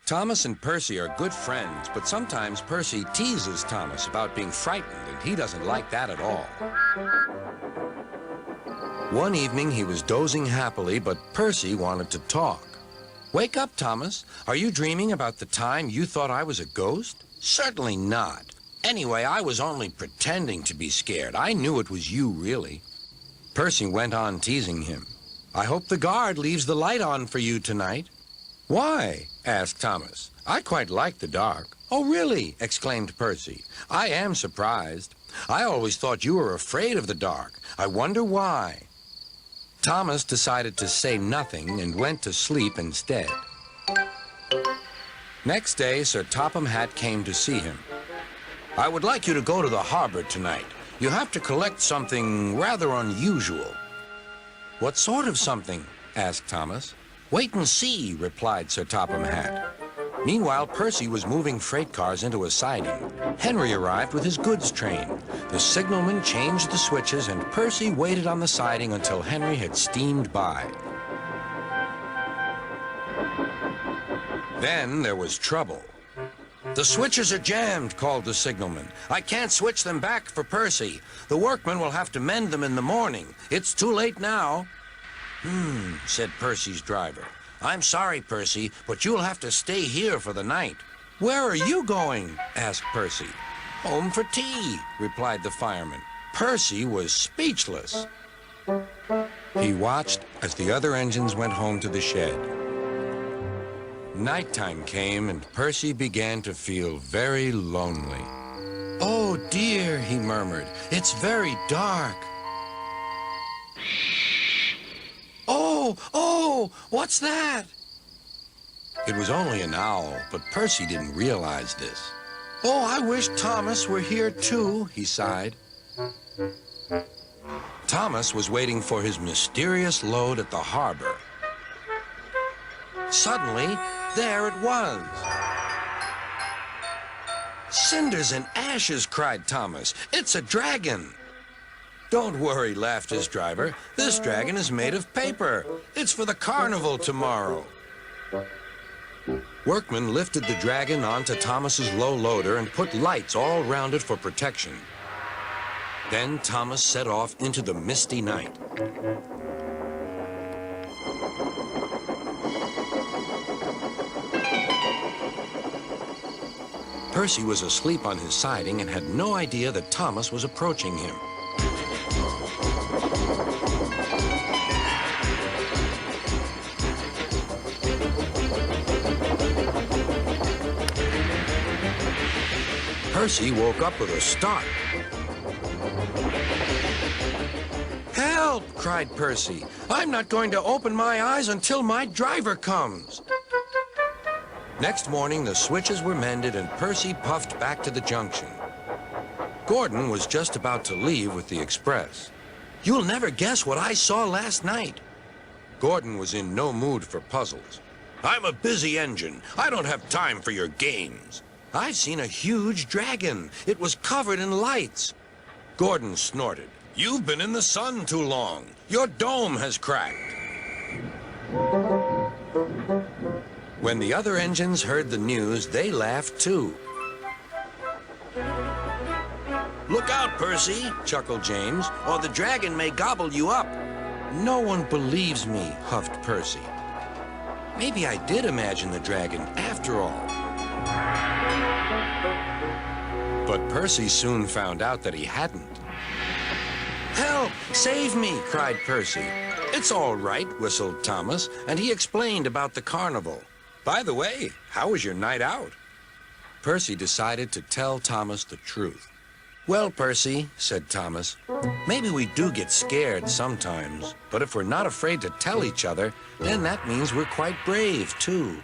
Thomas and Percy are good friends, but sometimes Percy teases Thomas about being frightened, and he doesn't like that at all. One evening, he was dozing happily, but Percy wanted to talk. "Wake up, Thomas. Are you dreaming about the time you thought I was a ghost?" "Certainly not. Anyway, I was only pretending to be scared. I knew it was you, really." Percy went on teasing him. "I hope the guard leaves the light on for you tonight." "Why?" asked Thomas. "I quite like the dark." "Oh, really?" exclaimed Percy. "I am surprised. I always thought you were afraid of the dark. I wonder why." Thomas decided to say nothing and went to sleep instead. Next day, Sir Topham Hatt came to see him. "I would like you to go to the harbor tonight. You have to collect something rather unusual." "What sort of something?" asked Thomas. "Wait and see," replied Sir Topham Hatt. Meanwhile, Percy was moving freight cars into a siding. Henry arrived with his goods train. The signalman changed the switches, and Percy waited on the siding until Henry had steamed by. Then there was trouble. "The switches are jammed," called the signalman. "I can't switch them back for Percy. The workmen will have to mend them in the morning. It's too late now." Said Percy's driver. "I'm sorry, Percy, but you'll have to stay here for the night." "Where are you going?" asked Percy. "Home for tea," replied the fireman. Percy was speechless. He watched as the other engines went home to the shed. Nighttime came, and Percy began to feel very lonely. "Oh, dear," he murmured. "It's very dark." Oh, what's that?" It was only an owl, but Percy didn't realize this. "Oh, I wish Thomas were here too," he sighed. Thomas was waiting for his mysterious load at the harbor. Suddenly, there it was. "Cinders and ashes," cried Thomas. "It's a dragon." "Don't worry," laughed his driver. "This dragon is made of paper. It's for the carnival tomorrow." Workmen lifted the dragon onto Thomas's low loader and put lights all round it for protection. Then Thomas set off into the misty night. Percy was asleep on his siding and had no idea that Thomas was approaching him. Percy woke up with a start. "Help!" cried Percy. "I'm not going to open my eyes until my driver comes." Next morning, the switches were mended, and Percy puffed back to the junction. Gordon was just about to leave with the express. "You'll never guess what I saw last night." Gordon was in no mood for puzzles. "I'm a busy engine. I don't have time for your games." "I've seen a huge dragon. It was covered in lights." Gordon snorted. "You've been in the sun too long. Your dome has cracked." When the other engines heard the news, they laughed too. "Look out, Percy," chuckled James, "or the dragon may gobble you up." "No one believes me," huffed Percy. Maybe I did imagine the dragon after all. But Percy soon found out that he hadn't. "Help! Save me!" cried Percy. "It's all right," whistled Thomas, and he explained about the carnival. "By the way, how was your night out?" Percy decided to tell Thomas the truth. "Well, Percy," said Thomas, "maybe we do get scared sometimes, but if we're not afraid to tell each other, then that means we're quite brave, too."